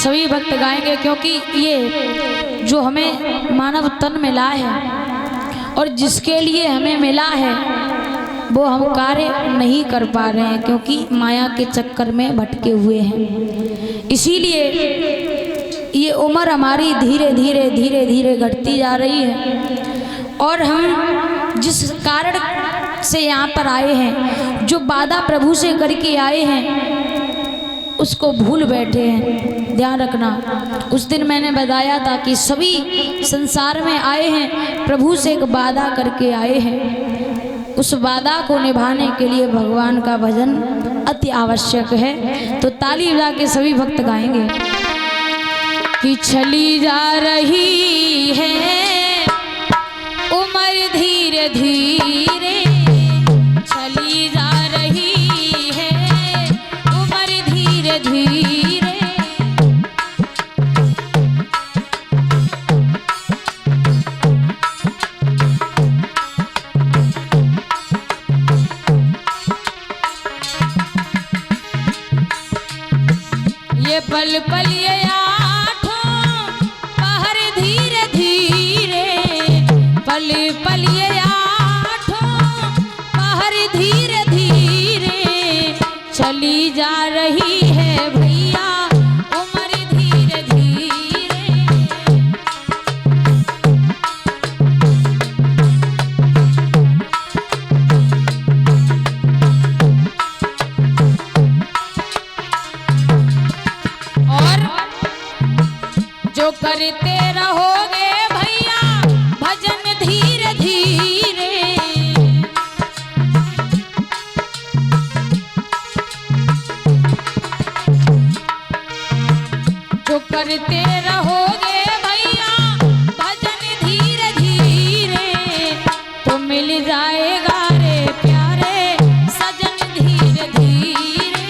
सभी भक्त गाएंगे, क्योंकि ये जो हमें मानव तन मिला है और जिसके लिए हमें मिला है वो हम कार्य नहीं कर पा रहे हैं, क्योंकि माया के चक्कर में भटके हुए हैं। इसीलिए ये उम्र हमारी धीरे धीरे धीरे धीरे घटती जा रही है और हम जिस कारण से यहाँ पर आए हैं, जो वादा प्रभु से करके आए हैं, उसको भूल बैठे हैं। ध्यान रखना, उस दिन मैंने बताया था कि सभी संसार में आए हैं, प्रभु से एक वादा करके आए हैं। उस वादा को निभाने के लिए भगवान का भजन अति आवश्यक है। तो ताली बजा के सभी भक्त गाएंगे कि चली जा रही है उम्र धीरे धीरे, चली जा रही है उम्र धीरे धीरे, ये पल पल ये आठों पहर धीरे धीरे, पल पल ये आठों पहर धीरे धीरे, चली जा रही है भैया उम्र धीरे धीरे। और जो करते रहोगे भैया भजन धीरे धीरे, जो करते रहोगे भैया भजन धीरे धीरे, तो मिल जाएगा रे प्यारे सजन धीरे धीरे।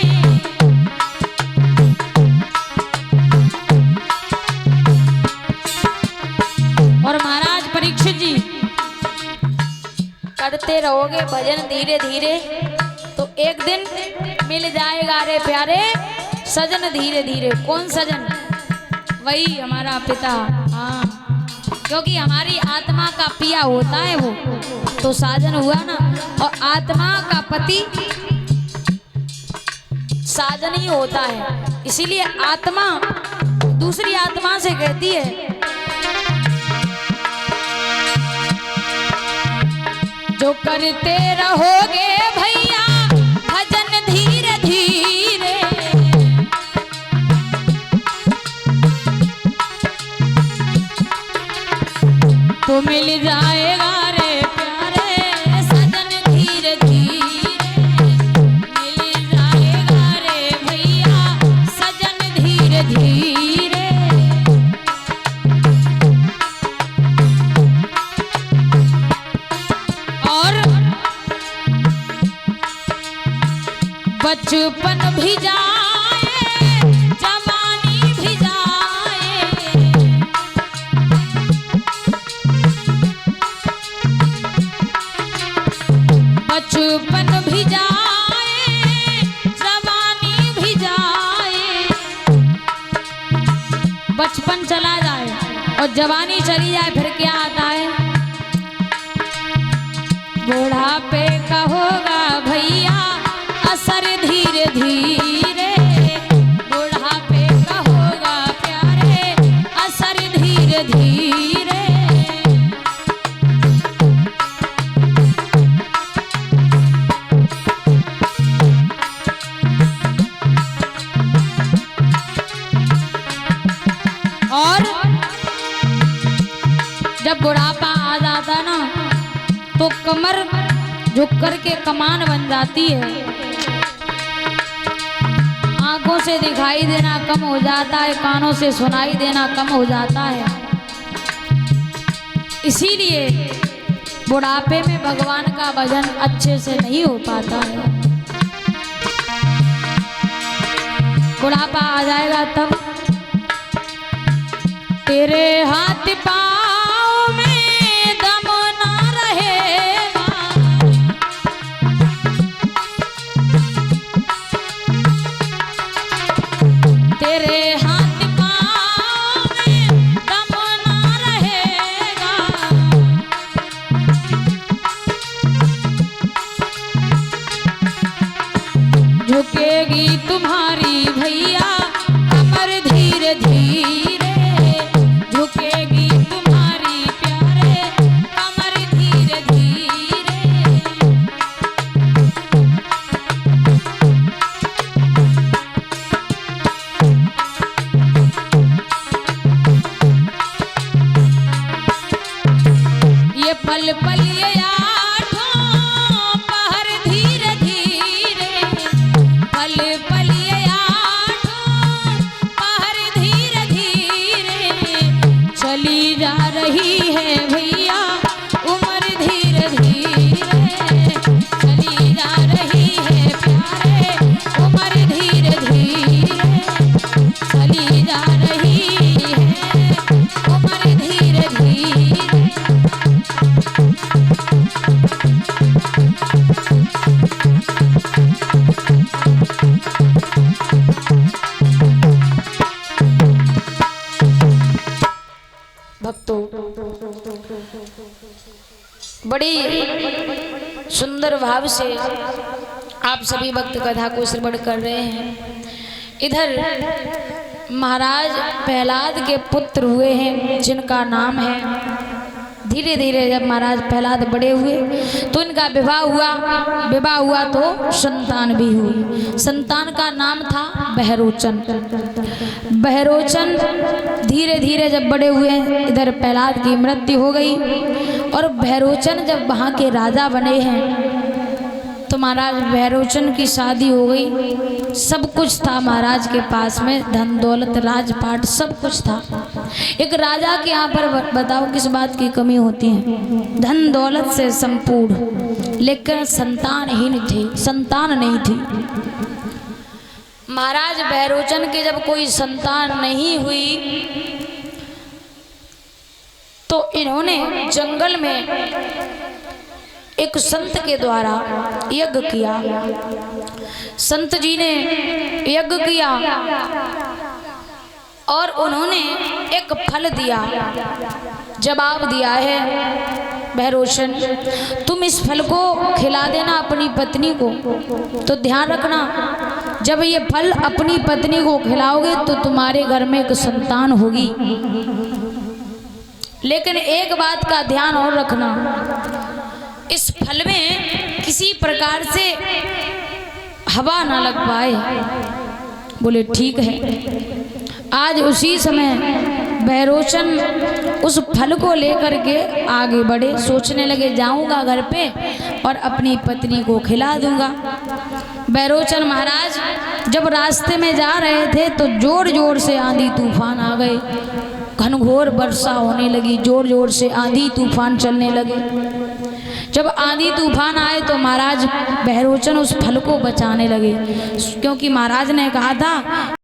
और महाराज परीक्षित जी, करते रहोगे भजन धीरे धीरे तो एक दिन मिल जाएगा रे प्यारे सजन धीरे धीरे। कौन सजन? वही हमारा पिता। हाँ, क्योंकि हमारी आत्मा का पिया होता है वो तो साजन हुआ ना, और आत्मा का पति साजन ही होता है। इसीलिए आत्मा दूसरी आत्मा से कहती है जो करते रहोगे भैया भजन धीरे धीरे, तो मिल जाएगा रे प्यारे सजन धीरे धीरे, मिल जाएगा रे भैया सजन धीरे धीरे। और बचपन भी जाए जवानी भी जाए, बचपन भी जाए जवानी भी जाए, बचपन चला जाए और जवानी चली जाए फिर क्या आता है? बुढ़ापे का होगा भैया असर धीरे धीरे, बुढ़ापे का होगा प्यारे असर धीरे धीरे। और जब बुढ़ापा आ जाता ना तो कमर झुक करके कमान बन जाती है, आंखों से दिखाई देना कम हो जाता है, कानों से सुनाई देना कम हो जाता है। इसीलिए बुढ़ापे में भगवान का भजन अच्छे से नहीं हो पाता है। बुढ़ापा आ जाएगा तब तेरे हाथ पाँव में दम ना रहेगा, तेरे हाथ पाँव भक्तों, बड़ी सुंदर भाव से आप सभी भक्त कथा को श्रवण कर रहे हैं। इधर महाराज प्रहलाद के पुत्र हुए हैं जिनका नाम है, धीरे धीरे जब महाराज प्रहलाद बड़े हुए तो इनका विवाह हुआ तो संतान भी हुई। संतान का नाम था बहरोचन। बहरोचन धीरे धीरे जब बड़े हुए, इधर प्रहलाद की मृत्यु हो गई और बहरोचन जब वहाँ के राजा बने हैं तो महाराज बहरोचन की शादी हो गई। सब कुछ था महाराज के पास में, धन दौलत राजपाट सब कुछ था। एक राजा के यहाँ पर बताओ किस बात की कमी होती है, धन दौलत से संपूर्ण, लेकिन संतानहीन थे, संतान नहीं थी। महाराज बहरोचन के जब कोई संतान नहीं हुई तो इन्होंने जंगल में एक संत के द्वारा यज्ञ किया। संत जी ने यज्ञ किया और उन्होंने एक फल दिया, जवाब दिया है, बहरोचन तुम इस फल को खिला देना अपनी पत्नी को, तो ध्यान रखना जब ये फल अपनी पत्नी को खिलाओगे तो तुम्हारे घर में एक संतान होगी। लेकिन एक बात का ध्यान और रखना, इस फल में किसी प्रकार से हवा ना लग पाए। बोले ठीक है। आज उसी समय बहरोचन उस फल को लेकर के आगे बढ़े, सोचने लगे जाऊंगा घर पे और अपनी पत्नी को खिला दूंगा। बहरोचन महाराज जब रास्ते में जा रहे थे तो जोर जोर से आंधी तूफान आ गए, घनघोर वर्षा होने लगी, जोर जोर से आंधी तूफान चलने लगे। जब आंधी तूफान आए तो महाराज बहरोचन उस फल को बचाने लगे, क्योंकि महाराज ने कहा था